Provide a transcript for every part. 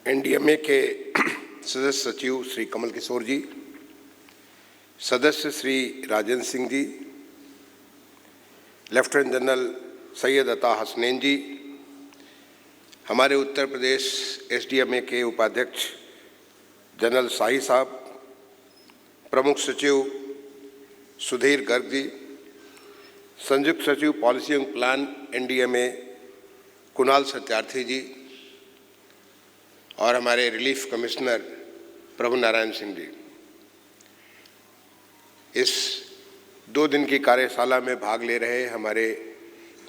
NDMA के सदस्य सचिव श्री कमल किशोर जी, सदस्य श्री राजेंद्र सिंह जी, लेफ्टिनेंट जनरल सैयद अता हसनैन जी, हमारे उत्तर प्रदेश एसडीएमए के उपाध्यक्ष जनरल शाही साहब, प्रमुख सचिव सुधीर गर्ग जी, संयुक्त सचिव policy and plan NDMA Kunal Satyarthi ji और हमारे रिलीफ कमिश्नर प्रभु नारायण सिंह जी। इस 2 दिन की कार्यशाला में भाग ले रहे हमारे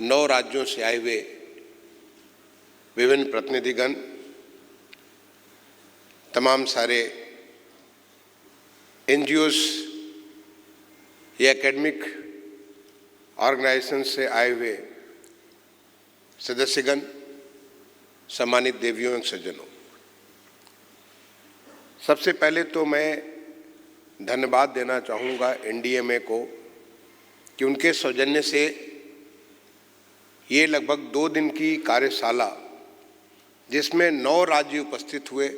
9 राज्यों से आए हुए विभिन्न प्रतिनिधिगण, तमाम सारे एनजीओस या एकेडमिक ऑर्गेनाइजेशन से आए हुए सदस्यगण, सम्मानित देवियों एवं सज्जनों, सबसे पहले तो मैं धन्यवाद देना चाहूँगा एनडीएमए को कि उनके सौजन्य से ये लगभग 2 दिन की कार्यशाला, जिसमें 9 राज्य उपस्थित हुए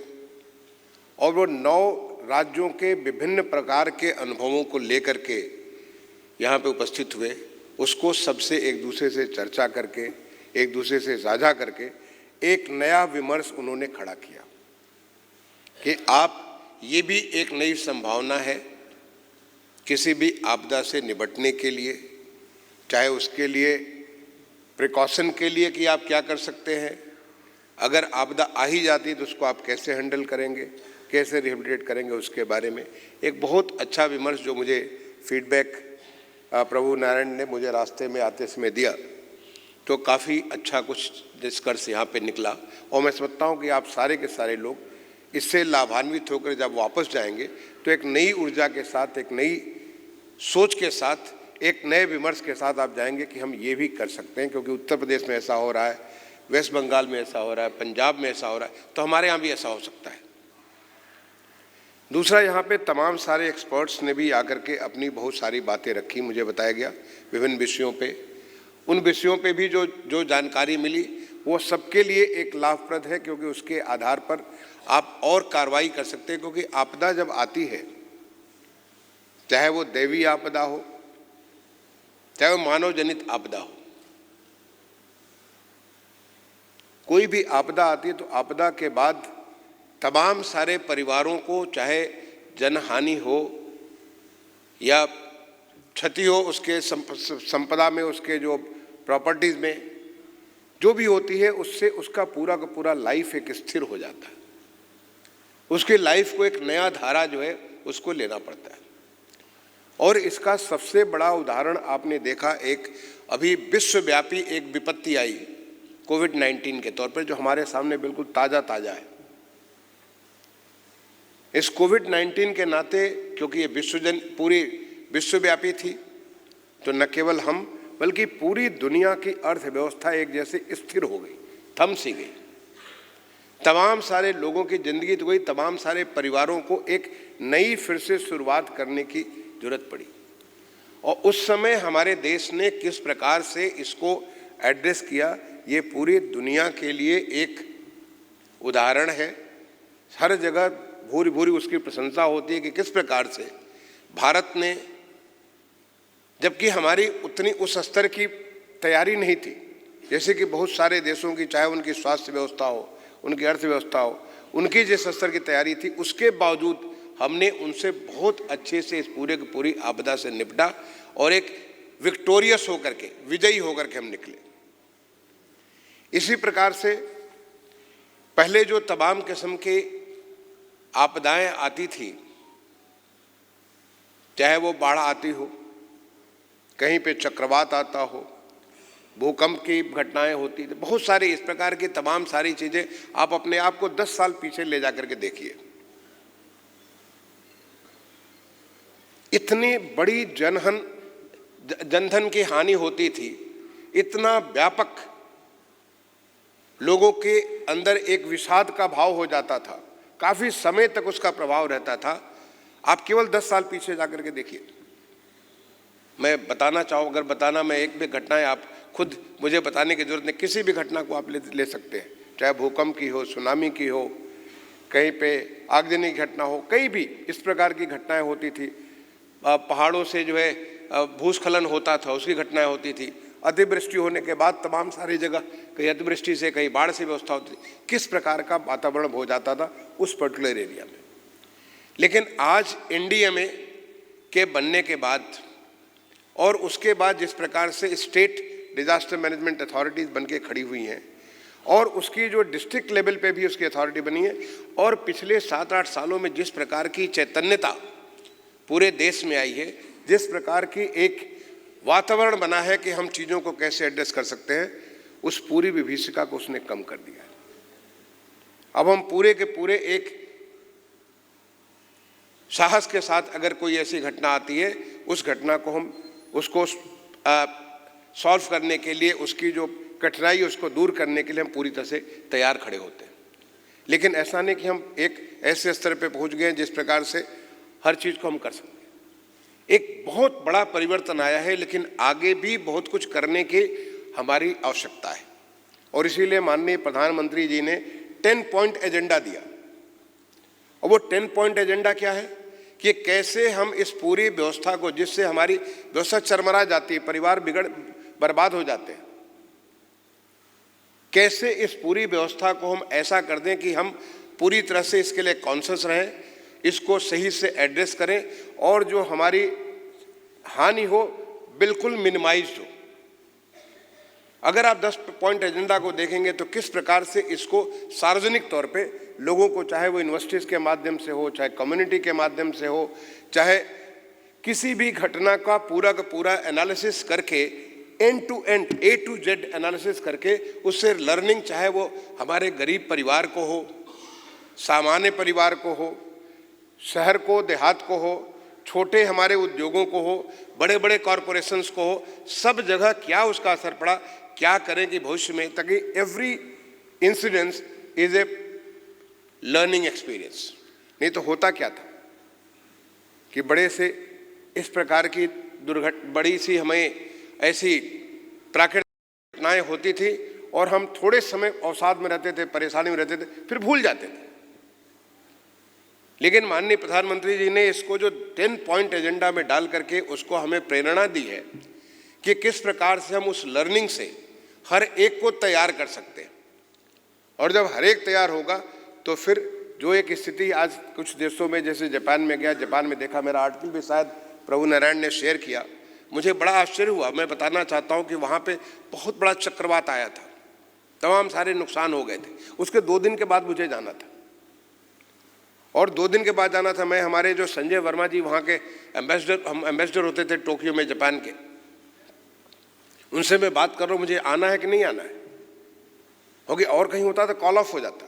और वो 9 राज्यों के विभिन्न प्रकार के अनुभवों को लेकर के यहाँ पे उपस्थित हुए, उसको सबसे एक दूसरे से चर्चा करके, एक दूसरे से साझा करके एक नया विमर्श उन्होंने खड़ा किया कि आप ये भी एक नई संभावना है किसी भी आपदा से निपटने के लिए, चाहे उसके लिए प्रिकॉशन के लिए कि आप क्या कर सकते हैं, अगर आपदा आ ही जाती तो उसको आप कैसे हैंडल करेंगे, कैसे रिहेबिलिटेट करेंगे, उसके बारे में एक बहुत अच्छा विमर्श जो मुझे फीडबैक प्रभु नारायण ने मुझे रास्ते में आते समय दिया, तो काफ़ी अच्छा कुछ निष्कर्ष यहाँ पे निकला। और मैं समझता हूँ कि आप सारे के सारे लोग इससे लाभान्वित होकर जब वापस जाएंगे तो एक नई ऊर्जा के साथ, एक नई सोच के साथ, एक नए विमर्श के साथ आप जाएंगे कि हम ये भी कर सकते हैं, क्योंकि उत्तर प्रदेश में ऐसा हो रहा है, वेस्ट बंगाल में ऐसा हो रहा है, पंजाब में ऐसा हो रहा है, तो हमारे यहाँ भी ऐसा हो सकता है। दूसरा, यहाँ पे तमाम सारे एक्सपर्ट्स ने भी आकर के अपनी बहुत सारी बातें रखी, मुझे बताया गया विभिन्न विषयों पे। उन विषयों पे भी जो जानकारी मिली वो सबके लिए एक लाभप्रद है, क्योंकि उसके आधार पर आप और कार्रवाई कर सकते हैं। क्योंकि आपदा जब आती है, चाहे वो दैवीय आपदा हो, चाहे वो मानव जनित आपदा हो, कोई भी आपदा आती है तो आपदा के बाद तमाम सारे परिवारों को, चाहे जनहानि हो या क्षति हो उसके संपदा में, उसके जो प्रॉपर्टीज में जो भी होती है, उससे उसका पूरा का पूरा लाइफ एक स्थिर हो जाता है। उसकी लाइफ को एक नया धारा जो है उसको लेना पड़ता है। और इसका सबसे बड़ा उदाहरण आपने देखा, एक अभी विश्वव्यापी एक विपत्ति आई कोविड-19 के तौर पर, जो हमारे सामने बिल्कुल ताज़ा है। इस कोविड-19 के नाते, क्योंकि ये पूरी विश्वव्यापी थी, तो न केवल हम बल्कि पूरी दुनिया की अर्थव्यवस्था एक जैसे स्थिर हो गई, थम सी गई। तमाम सारे लोगों की जिंदगी तो गई, तमाम सारे परिवारों को एक नई फिर से शुरुआत करने की जरूरत पड़ी। और उस समय हमारे देश ने किस प्रकार से इसको एड्रेस किया, ये पूरी दुनिया के लिए एक उदाहरण है। हर जगह भूरी भूरी उसकी प्रशंसा होती है कि किस प्रकार से भारत ने, जबकि हमारी उतनी उस स्तर की तैयारी नहीं थी जैसे कि बहुत सारे देशों की, चाहे उनकी स्वास्थ्य व्यवस्था हो, उनकी अर्थव्यवस्था हो, उनकी जिस स्तर की तैयारी थी, उसके बावजूद हमने उनसे बहुत अच्छे से इस पूरे की पूरी आपदा से निपटा और एक विक्टोरियस होकर के, विजयी होकर के हम निकले। इसी प्रकार से पहले जो तमाम किस्म की आपदाएं आती थी, चाहे वो बाढ़ आती हो, कहीं पे चक्रवात आता हो, भूकंप की घटनाएं होती थी, बहुत सारी इस प्रकार की तमाम सारी चीजें, आप अपने आप को 10 साल पीछे ले जाकर के देखिए। इतनी बड़ी जनधन की हानि होती थी, इतना व्यापक लोगों के अंदर एक विषाद का भाव हो जाता था, काफी समय तक उसका प्रभाव रहता था। आप केवल 10 साल पीछे जाकर के देखिए। मैं बताना चाहूँ, अगर बताना, मैं एक भी घटनाएं आप खुद मुझे बताने की जरूरत नहीं, किसी भी घटना को आप ले सकते हैं, चाहे भूकंप की हो, सुनामी की हो, कहीं पे आगजनी की घटना हो, कहीं भी इस प्रकार की घटनाएं होती थी। पहाड़ों से जो है भूस्खलन होता था, उसकी घटनाएं होती थी। अतिवृष्टि होने के बाद तमाम सारी जगह कहीं अतिवृष्टि से कहीं बाढ़ से व्यवस्था होती थी। किस प्रकार का वातावरण हो जाता था उस पर्टिकुलर एरिया में। लेकिन आज एनडीएमए के बनने के बाद और उसके बाद जिस प्रकार से स्टेट डिजास्टर मैनेजमेंट अथॉरिटीज बन के खड़ी हुई हैं और उसकी जो डिस्ट्रिक्ट लेवल पे भी उसकी अथॉरिटी बनी है, और पिछले 7-8 सालों में जिस प्रकार की चैतन्यता पूरे देश में आई है, जिस प्रकार की एक वातावरण बना है कि हम चीज़ों को कैसे एड्रेस कर सकते हैं, उस पूरी विभीषिका को उसने कम कर दिया है। अब हम पूरे के पूरे एक साहस के साथ अगर कोई ऐसी घटना आती है, उस घटना को हम उसको सॉल्व करने के लिए, उसकी जो कठिनाई उसको दूर करने के लिए हम पूरी तरह से तैयार खड़े होते हैं। लेकिन ऐसा नहीं कि हम एक ऐसे स्तर पे पहुंच गए जिस प्रकार से हर चीज़ को हम कर सकते हैं। एक बहुत बड़ा परिवर्तन आया है, लेकिन आगे भी बहुत कुछ करने की हमारी आवश्यकता है। और इसीलिए माननीय प्रधानमंत्री जी ने 10 पॉइंट एजेंडा दिया। और वो 10 पॉइंट एजेंडा क्या है कि कैसे हम इस पूरी व्यवस्था को, जिससे हमारी व्यवस्था चरमरा जाती है, परिवार बर्बाद हो जाते हैं, कैसे इस पूरी व्यवस्था को हम ऐसा कर दें कि हम पूरी तरह से इसके लिए कॉन्शियस रहें, इसको सही से एड्रेस करें और जो हमारी हानि हो बिल्कुल मिनिमाइज हो। अगर आप 10 पॉइंट एजेंडा को देखेंगे तो किस प्रकार से इसको सार्वजनिक तौर पे लोगों को, चाहे वो यूनिवर्सिटीज़ के माध्यम से हो, चाहे कम्युनिटी के माध्यम से हो, चाहे किसी भी घटना का पूरा एनालिसिस करके, end to end A to Z analysis करके उससे लर्निंग, चाहे वो हमारे गरीब परिवार को हो, सामान्य परिवार को हो, शहर को, देहात को हो, छोटे हमारे उद्योगों को हो, बड़े बड़े कॉरपोरेशंस को हो, सब जगह क्या उसका असर पड़ा, क्या करें कि भविष्य में, ताकि every incidence is a learning experience. नहीं तो होता क्या था कि बड़े से इस प्रकार की बड़ी सी हमें ऐसी प्राकृतिक घटनाएं होती थी और हम थोड़े समय अवसाद में रहते थे, परेशानी में रहते थे, फिर भूल जाते थे। लेकिन माननीय प्रधानमंत्री जी ने इसको जो 10 पॉइंट एजेंडा में डाल करके उसको हमें प्रेरणा दी है कि किस प्रकार से हम उस लर्निंग से हर एक को तैयार कर सकते हैं। और जब हर एक तैयार होगा तो फिर जो एक स्थिति आज कुछ देशों में, जैसे जापान में गया, जापान में देखा, मेरा आर्टिकल भी शायद प्रभु नारायण ने शेयर किया, मुझे बड़ा आश्चर्य हुआ। मैं बताना चाहता हूँ कि वहाँ पे बहुत बड़ा चक्रवात आया था, तमाम सारे नुकसान हो गए थे। उसके 2 दिन के बाद मुझे जाना था, और 2 दिन के बाद जाना था मैं, हमारे जो संजय वर्मा जी वहाँ के एम्बेसडर होते थे टोक्यो में, जापान के, उनसे मैं बात कर रहा हूँ, मुझे आना है कि नहीं आना है, क्योंकि और कहीं होता तो कॉल ऑफ हो जाता।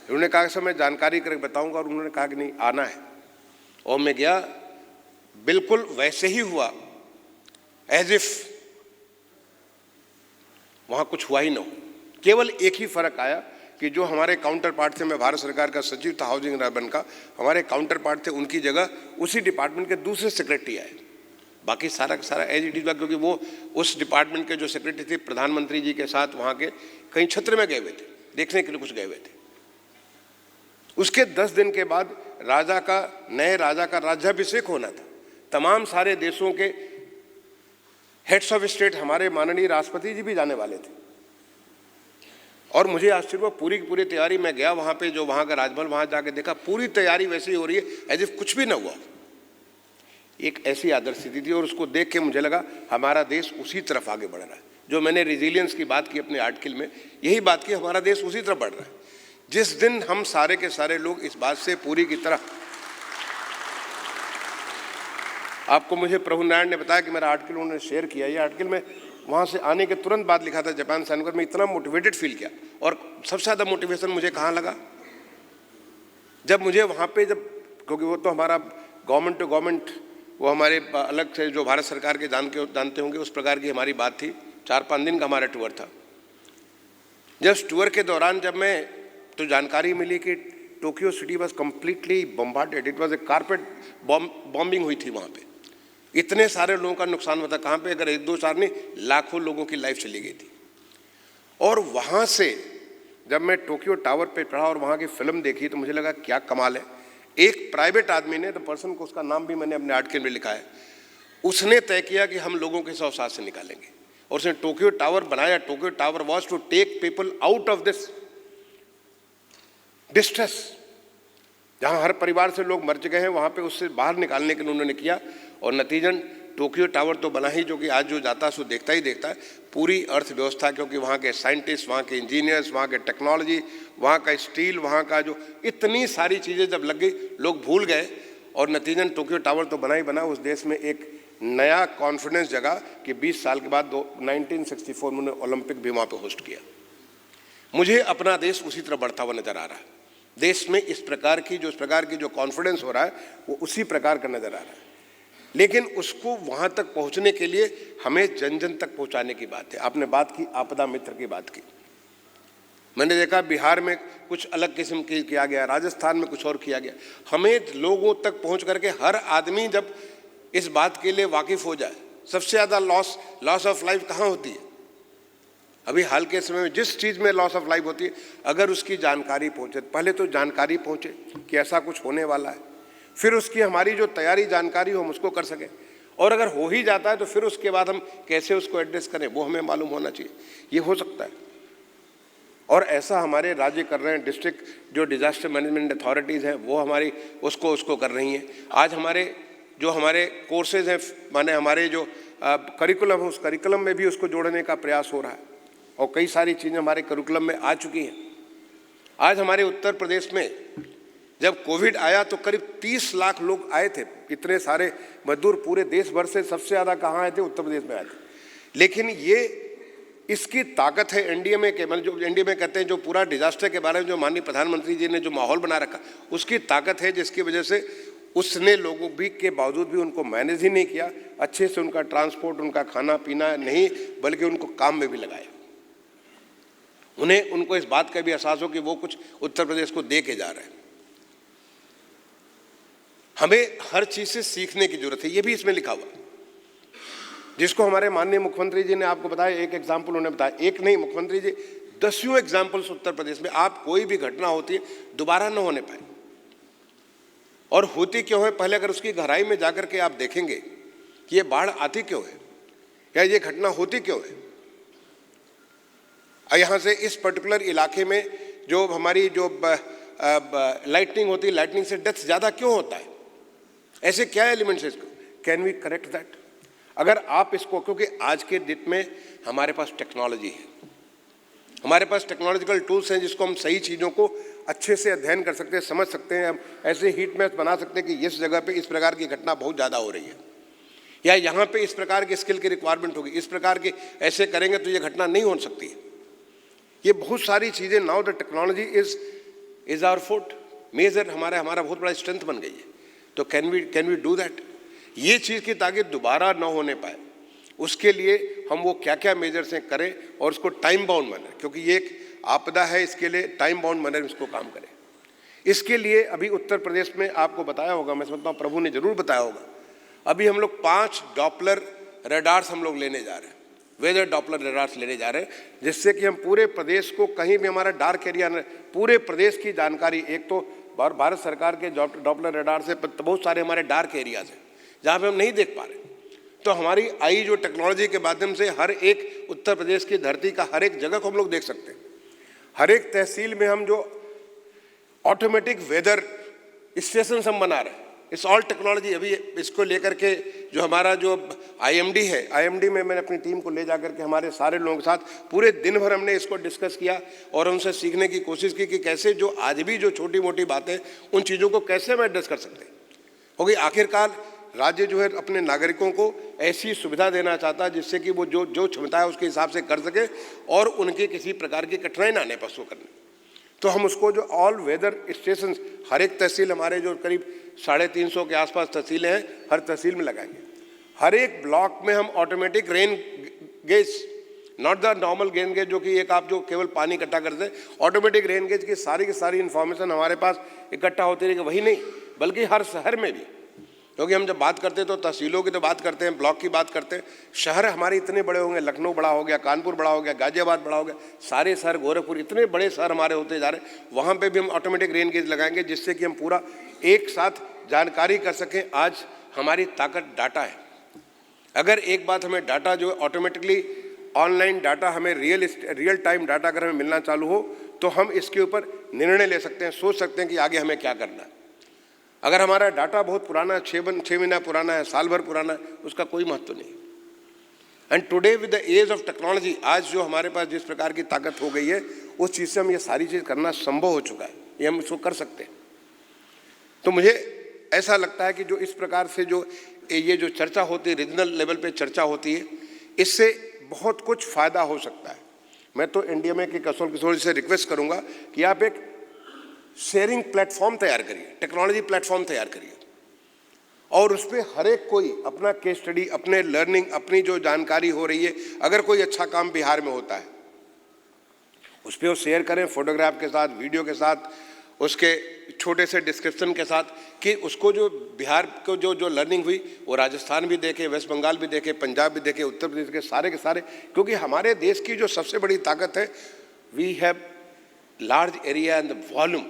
उन्होंने कहा सर मैं जानकारी करके बताऊंगा, और उन्होंने कहा कि नहीं आना है। और मैं गया, बिल्कुल वैसे ही हुआ एज इफ वहाँ कुछ हुआ ही ना हो। केवल एक ही फर्क आया कि जो हमारे काउंटर पार्ट थे, मैं भारत सरकार का सचिव था हाउसिंग एंड अर्बन का, हमारे काउंटर पार्ट थे, उनकी जगह उसी डिपार्टमेंट के दूसरे सेक्रेटरी आए। बाकी सारा का सारा एज इट इज, क्योंकि वो उस डिपार्टमेंट के जो सेक्रेटरी थे प्रधानमंत्री जी के साथ वहाँ के कहीं क्षेत्र में गए हुए थे, देखने के लिए कुछ गए हुए थे। उसके 10 दिन के बाद नए राजा का राज्याभिषेक होना था। तमाम सारे देशों के हेड्स ऑफ स्टेट, हमारे माननीय राष्ट्रपति जी भी जाने वाले थे। और मुझे आश्चर्य हुआ, पूरी की पूरी तैयारी, मैं गया वहाँ पे, जो वहाँ का राजभवन, वहाँ जाके देखा पूरी तैयारी वैसी हो रही है एज इफ कुछ भी ना हुआ। एक ऐसी आदर्श स्थिति थी, और उसको देख के मुझे लगा हमारा देश उसी तरफ आगे बढ़ रहा है। जो मैंने रिजिलियंस की बात की अपने आर्टिकल में, यही बात की, हमारा देश उसी तरफ बढ़ रहा है। जिस दिन हम सारे के सारे लोग इस बात से पूरी की तरह, आपको मुझे प्रभु नारायण ने बताया कि मेरा आर्टिकल उन्होंने शेयर किया, ये आर्टिकल में वहाँ से आने के तुरंत बाद लिखा था जापान से आने पर, मैं इतना मोटिवेटेड फील किया। और सबसे ज़्यादा मोटिवेशन मुझे कहाँ लगा, जब मुझे वहाँ पे, क्योंकि वो तो हमारा गवर्नमेंट टू गवर्नमेंट, वो हमारे अलग से जो भारत सरकार के जानते होंगे, उस प्रकार की हमारी बात थी। 4-5 दिन का हमारा टूर था। जब टूर के दौरान जब मैं, तो जानकारी मिली कि Tokyo city was completely bombarded, it was a carpet bombing हुई थी वहाँ पे। इतने सारे लोगों का नुकसान हुआ था, कहाँ पे, अगर 1-2 4 नहीं, लाखों लोगों की लाइफ चली गई थी। और वहाँ से जब मैं टोक्यो टावर पे चढ़ा और वहाँ की फिल्म देखी तो मुझे लगा क्या कमाल है। एक प्राइवेट आदमी ने, द पर्सन को, उसका नाम भी मैंने अपने आर्टिकल में लिखा है, उसने तय किया कि हम लोगों के 100 सांस से निकालेंगे और उसने टोक्यो टावर बनाया। Tokyo Tower was to take people out of this distress, जहां हर परिवार से लोग मर चुके हैं, वहां पे उससे बाहर निकालने के लिए उन्होंने किया। और नतीजन टोक्यो टावर तो बना ही, जो कि आज जो जाता है सो देखता ही देखता है पूरी अर्थव्यवस्था, क्योंकि वहाँ के साइंटिस्ट, वहाँ के इंजीनियर्स, वहाँ के टेक्नोलॉजी, वहाँ का स्टील, वहाँ का जो इतनी सारी चीज़ें जब लग गई लोग भूल गए। और नतीजन टोक्यो टावर तो बना ही बना, उस देश में एक नया कॉन्फिडेंस जगा कि 20 साल के बाद 1964 में उन्होंने ओलंपिक भी वहाँ पर होस्ट किया। मुझे अपना देश उसी तरह बढ़ता हुआ नजर आ रहा है। देश में इस प्रकार की जो कॉन्फिडेंस हो रहा है वो उसी प्रकार का नजर आ रहा है। लेकिन उसको वहां तक पहुंचने के लिए हमें जन जन तक पहुंचाने की बात है। आपने बात की आपदा मित्र की बात की, मैंने देखा बिहार में कुछ अलग किस्म की किया गया, राजस्थान में कुछ और किया गया। हमें लोगों तक पहुंच करके हर आदमी जब इस बात के लिए वाकिफ हो जाए, सबसे ज्यादा लॉस ऑफ लाइफ कहाँ होती है? अभी हाल के समय में जिस चीज में लॉस ऑफ लाइफ होती है, अगर उसकी जानकारी पहुंचे, पहले तो जानकारी पहुंचे कि ऐसा कुछ होने वाला है, फिर उसकी हमारी जो तैयारी जानकारी हो हम उसको कर सकें, और अगर हो ही जाता है तो फिर उसके बाद हम कैसे उसको एड्रेस करें वो हमें मालूम होना चाहिए। ये हो सकता है और ऐसा हमारे राज्य कर रहे हैं। डिस्ट्रिक्ट जो डिजास्टर मैनेजमेंट अथॉरिटीज़ हैं वो हमारी उसको कर रही हैं। आज हमारे कोर्सेज हैं, माने हमारे जो करिकुलम है, उस करिकुलम में भी उसको जोड़ने का प्रयास हो रहा है और कई सारी चीज़ें हमारे करिकुलम में आ चुकी हैं। आज हमारे उत्तर प्रदेश में जब कोविड आया तो करीब 30 लाख लोग आए थे। इतने सारे मजदूर पूरे देश भर से, सबसे ज़्यादा कहाँ आए थे? उत्तर प्रदेश में आए थे। लेकिन ये इसकी ताकत है एनडीएमए के, मतलब जो एनडीएमए कहते हैं, जो पूरा डिजास्टर के बारे में जो माननीय प्रधानमंत्री जी ने जो माहौल बना रखा, उसकी ताकत है, जिसकी वजह से उसने लोगों भी के बावजूद भी उनको मैनेज ही नहीं किया अच्छे से, उनका ट्रांसपोर्ट, उनका खाना पीना नहीं, बल्कि उनको काम में भी लगाया। उनको इस बात का भी एहसास हो कि वो कुछ उत्तर प्रदेश को दे के जा रहे हैं। हमें हर चीज से सीखने की जरूरत है, ये भी इसमें लिखा हुआ, जिसको हमारे माननीय मुख्यमंत्री जी ने आपको बताया। एक एग्जाम्पल उन्होंने बताया, एक नहीं, मुख्यमंत्री जी 10 एग्जाम्पल्स उत्तर प्रदेश में। आप कोई भी घटना होती है दोबारा न होने पाए, और होती क्यों है, पहले अगर उसकी गहराई में जाकर के आप देखेंगे कि ये बाढ़ आती क्यों है या ये घटना होती क्यों है। यहाँ से इस पर्टिकुलर इलाके में जो हमारी जो लाइटनिंग होती है, लाइटनिंग से डेथ ज़्यादा क्यों होता है, ऐसे क्या एलिमेंट्स है इसको, कैन वी करेक्ट दैट? अगर आप इसको, क्योंकि आज के डेट में हमारे पास टेक्नोलॉजी है, हमारे पास टेक्नोलॉजिकल टूल्स हैं जिसको हम सही चीज़ों को अच्छे से अध्ययन कर सकते हैं, समझ सकते हैं। हम ऐसे हीट मैप्स बना सकते हैं कि इस जगह पे इस प्रकार की घटना बहुत ज़्यादा हो रही है, या यहाँ पे इस प्रकार की स्किल की रिक्वायरमेंट होगी, इस प्रकार के ऐसे करेंगे तो ये घटना नहीं हो सकती है। ये बहुत सारी चीज़ें, now the technology is our foot major, हमारा बहुत बड़ा स्ट्रेंथ बन गई है। तो कैन वी डू दैट? ये चीज़ की ताकि दोबारा ना होने पाए, उसके लिए हम वो क्या क्या मेजर्स हैं करें, और उसको टाइम बाउंड मैनर, क्योंकि ये एक आपदा है, इसके लिए टाइम बाउंड मैनर में इसको काम करें। इसके लिए अभी उत्तर प्रदेश में आपको बताया होगा, मैं समझता हूँ प्रभु ने जरूर बताया होगा, अभी हम लोग 5 डॉपलर रडार्स हम लोग लेने जा रहे हैं, वेदर डॉपलर रडार्स लेने जा रहे हैं, जिससे कि हम पूरे प्रदेश को, कहीं भी हमारा डार्क एरिया न, पूरे प्रदेश की जानकारी, एक तो भारत सरकार के डॉपलर रडार से बहुत सारे हमारे डार्क एरियाज हैं जहाँ पे हम नहीं देख पा रहे, तो हमारी आई जो टेक्नोलॉजी के माध्यम से हर एक उत्तर प्रदेश की धरती का हर एक जगह को हम लोग देख सकते हैं। हर एक तहसील में हम जो ऑटोमेटिक वेदर स्टेशन हम बना रहे हैं, इट्स ऑल टेक्नोलॉजी। अभी इसको लेकर के जो हमारा जो आईएमडी है, आईएमडी में मैंने अपनी टीम को ले जाकर के हमारे सारे लोगों के साथ पूरे दिन भर हमने इसको डिस्कस किया और उनसे सीखने की कोशिश की कि कैसे जो आज भी जो छोटी मोटी बातें, उन चीज़ों को कैसे हम एड्रेस कर सकते हैं। क्योंकि आखिरकार राज्य जो है अपने नागरिकों को ऐसी सुविधा देना चाहता है जिससे कि वो जो क्षमता है उसके हिसाब से कर सके और उनके किसी प्रकार की कठिनाई ना आने पर उसको करने। तो हम उसको जो ऑल वेदर स्टेशन, हर एक तहसील, हमारे जो करीब 350 के आसपास तहसीलें हैं, हर तहसील में लगाएंगे। हर एक ब्लॉक में हम automatic rain gauge, not the normal rain gauge जो कि एक आप जो केवल पानी इकट्ठा करते हैं, ऑटोमेटिक रेन गेज की सारी इन्फॉर्मेशन हमारे पास इकट्ठा होती रहेगी। वही नहीं, बल्कि हर शहर में भी, क्योंकि हम जब बात करते हैं तो तहसीलों की तो बात करते हैं, ब्लॉक की बात करते हैं। शहर हमारे इतने बड़े होंगे, लखनऊ बड़ा हो गया, कानपुर बड़ा हो गया, गाजियाबाद बड़ा हो गया, सारे शहर, गोरखपुर, इतने बड़े शहर हमारे होते जा रहे हैं। वहाँ पे भी हम ऑटोमेटिक रेन गेज लगाएंगे, जिससे कि हम पूरा एक साथ जानकारी कर सकें। आज हमारी ताकत डाटा है। अगर एक बात हमें डाटा जो ऑटोमेटिकली ऑनलाइन डाटा, हमें रियल टाइम डाटा अगर हमें मिलना चालू हो तो हम इसके ऊपर निर्णय ले सकते हैं, सोच सकते हैं कि आगे हमें क्या करना है। अगर हमारा डाटा बहुत पुराना है, 6 महीना पुराना है, साल भर पुराना है, उसका कोई महत्व नहीं। And today with the age of technology, आज जो हमारे पास जिस प्रकार की ताकत हो गई है, उस चीज़ से हम ये सारी चीज़ करना संभव हो चुका है, ये हम इसको कर सकते हैं। तो मुझे ऐसा लगता है कि जो इस प्रकार से जो ये जो चर्चा होती है, रीजनल लेवल पे चर्चा होती है, इससे बहुत कुछ फ़ायदा हो सकता है। मैं तो एनडीएमए के कौशल किशोर जी से रिक्वेस्ट करूंगा कि आप एक शेयरिंग प्लेटफॉर्म तैयार करिए, टेक्नोलॉजी प्लेटफॉर्म तैयार करिए, और उस पर हर एक कोई अपना केस स्टडी, अपने लर्निंग, अपनी जो जानकारी हो रही है, अगर कोई अच्छा काम बिहार में होता है उस पर वो शेयर करें, फोटोग्राफ के साथ, वीडियो के साथ, उसके छोटे से डिस्क्रिप्शन के साथ, कि उसको जो बिहार को जो लर्निंग हुई वो राजस्थान भी देखे, वेस्ट बंगाल भी देखे, पंजाब भी देखे, उत्तर प्रदेश के सारे। क्योंकि हमारे देश की जो सबसे बड़ी ताकत है, we have large area and the volume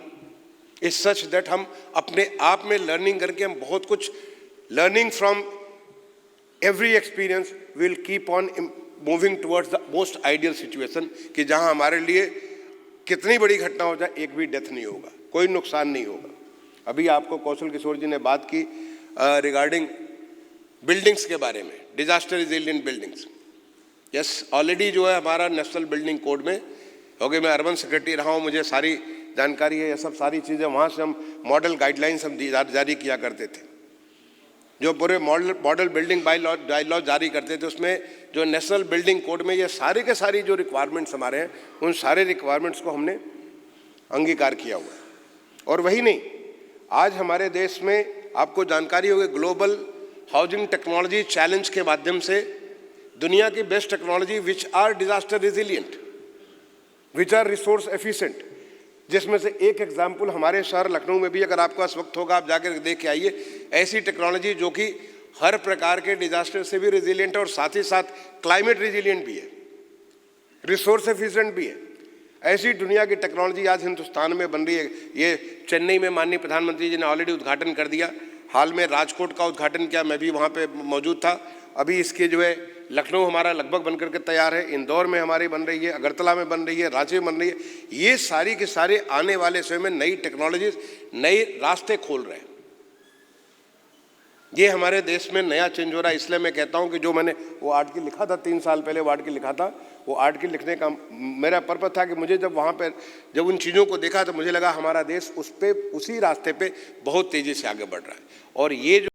is such that हम अपने आप में लर्निंग करके हम बहुत कुछ, learning from every experience will keep on moving towards the most ideal situation, कि जहां हमारे लिए कितनी बड़ी घटना हो जाए, एक भी डेथ नहीं होगा, कोई नुकसान नहीं होगा। अभी आपको कौशल किशोर जी ने बात की रिगार्डिंग बिल्डिंग्स के बारे में, disaster resilient buildings. Yes, already जो है हमारा नेशनल बिल्डिंग कोड में, क्योंकि मैं अर्बन सेक्रेटरी रहा हूँ, मुझे सारी जानकारी है, ये सब सारी चीज़ें वहाँ से हम मॉडल गाइडलाइंस हम जारी किया करते थे। जो पूरे मॉडल बिल्डिंग बाई लॉ जारी करते थे, उसमें जो नेशनल बिल्डिंग कोड में ये सारी के सारी जो रिक्वायरमेंट्स हमारे हैं, उन सारे रिक्वायरमेंट्स को हमने अंगीकार किया हुआ है। और वही नहीं, आज हमारे देश में आपको जानकारी होगी, ग्लोबल हाउसिंग टेक्नोलॉजी चैलेंज के माध्यम से दुनिया की best technology which are disaster resilient, which are resource efficient, जिसमें से एक एग्जाम्पल हमारे शहर लखनऊ में भी, अगर आपके पास वक्त होगा आप जाकर देख के आइए, ऐसी टेक्नोलॉजी जो कि हर प्रकार के डिजास्टर से भी रेजिलिएंट है और साथ ही साथ क्लाइमेट रेजिलिएंट भी है, रिसोर्स एफिशिएंट भी है। ऐसी दुनिया की टेक्नोलॉजी आज हिंदुस्तान में बन रही है। ये चेन्नई में माननीय प्रधानमंत्री जी ने ऑलरेडी उद्घाटन कर दिया, हाल में राजकोट का उद्घाटन किया, मैं भी वहाँ पे मौजूद था। अभी इसके जो है लखनऊ हमारा लगभग बनकर के तैयार है, इंदौर में हमारी बन रही है, अगरतला में बन रही है, रांची में बन रही है। ये सारी के सारे आने वाले समय में नई टेक्नोलॉजीज नए रास्ते खोल रहे हैं। ये हमारे देश में नया चेंज हो रहा है। इसलिए मैं कहता हूँ कि जो मैंने वो आर्टिकल लिखा था 3 साल पहले, वो आर्टिकल लिखा था, वो आर्टिकल लिखने का मेरा पर्पस था कि मुझे जब वहाँ पर जब उन चीज़ों को देखा तो मुझे लगा हमारा देश उसी रास्ते पे बहुत तेज़ी से आगे बढ़ रहा है। और ये जो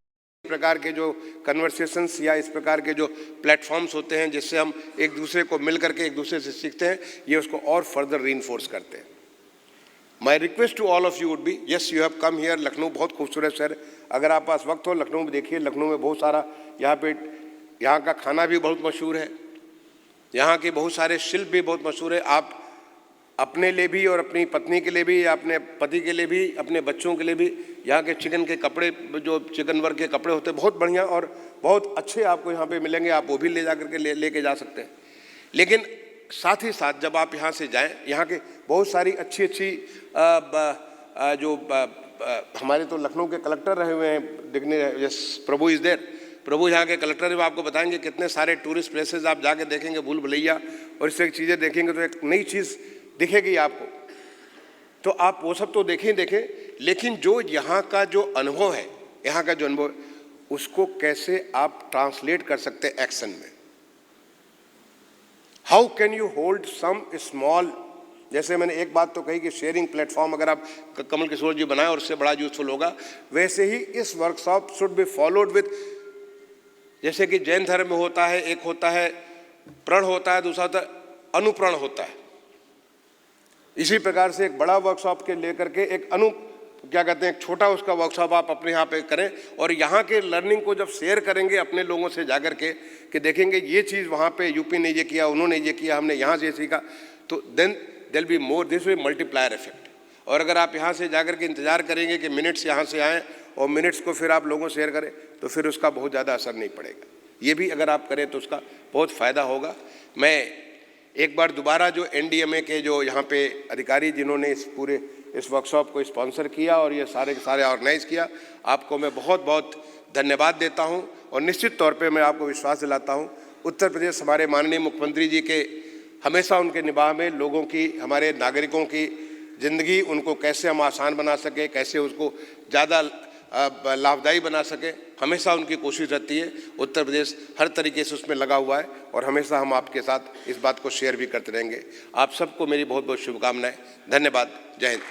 प्रकार के जो कन्वर्सेशंस या इस प्रकार के जो प्लेटफॉर्म्स होते हैं, जिससे हम एक दूसरे को मिल करके एक दूसरे से सीखते हैं, ये उसको और फर्दर रीइंफोर्स करते हैं। My request to all of you would be, yes you have come here, Lucknow बहुत खूबसूरत शहर है, अगर आप पास वक्त हो लखनऊ में देखिए। लखनऊ में बहुत सारा यहाँ का खाना भी बहुत मशहूर है, यहाँ के बहुत सारे शिल्प भी बहुत मशहूर है। आप अपने लिए भी और अपनी पत्नी के लिए भी या अपने पति के लिए भी, अपने बच्चों के लिए भी, यहाँ के चिकन के कपड़े, जो चिकन वर्क के कपड़े होते हैं, बहुत बढ़िया और बहुत अच्छे आपको यहाँ पे मिलेंगे। आप वो भी ले जा करके लेके जा सकते हैं। लेकिन साथ ही साथ जब आप यहाँ से जाएं, यहाँ के बहुत सारी अच्छी हमारे तो लखनऊ के कलेक्टर रहे हुए हैं, दिखने, यस प्रभु इज देयर, प्रभु यहाँ के कलेक्टर है, वो आपको बताएंगे कितने सारे टूरिस्ट प्लेसेस आप जाके देखेंगे, भूल भुलैया और इससे चीज़ें देखेंगे तो एक नई चीज़ दिखेगी आपको। तो आप वो सब तो देखें, लेकिन जो यहाँ का जो अनुभव है, यहाँ का जो अनुभव है, उसको कैसे आप ट्रांसलेट कर सकते हैं एक्शन में। How can you hold some small, जैसे मैंने एक बात तो कही कि शेयरिंग प्लेटफॉर्म अगर आप कमल किशोर जी बनाए और उससे बड़ा यूजफुल होगा, वैसे ही इस workshop should be followed with, जैसे कि जैन धर्म में होता है, एक होता है प्रण होता है, दूसरा होता है अनुप्रण होता है। इसी प्रकार से एक बड़ा वर्कशॉप के लेकर के एक क्या कहते हैं, एक छोटा उसका वर्कशॉप आप अपने यहाँ पे करें और यहाँ के लर्निंग को जब शेयर करेंगे अपने लोगों से जाकर के, कि देखेंगे ये चीज़ वहाँ पे यूपी ने ये किया, उन्होंने ये किया, हमने यहाँ से सीखा, तो then there will be more, this will multiplier effect. और अगर आप यहाँ से जाकर के इंतज़ार करेंगे कि मिनट्स यहाँ से आएँ और मिनट्स को फिर आप लोगों शेयर करें तो फिर उसका बहुत ज़्यादा असर नहीं पड़ेगा। ये भी अगर आप करें तो उसका बहुत फ़ायदा होगा। मैं एक बार दोबारा जो एनडीएमए के जो यहाँ पे अधिकारी जिन्होंने इस वर्कशॉप को स्पॉन्सर किया और ये सारे के सारे ऑर्गेनाइज़ किया, आपको मैं बहुत बहुत धन्यवाद देता हूँ। और निश्चित तौर पे मैं आपको विश्वास दिलाता हूँ, उत्तर प्रदेश हमारे माननीय मुख्यमंत्री जी के हमेशा उनके निगाह में लोगों की, हमारे नागरिकों की ज़िंदगी, उनको कैसे हम आसान बना सकें, कैसे उसको ज़्यादा लाभदायी बना सकें, हमेशा उनकी कोशिश रहती है। उत्तर प्रदेश हर तरीके से उसमें लगा हुआ है और हमेशा हम आपके साथ इस बात को शेयर भी करते रहेंगे। आप सबको मेरी बहुत बहुत शुभकामनाएं। धन्यवाद। जय हिंद।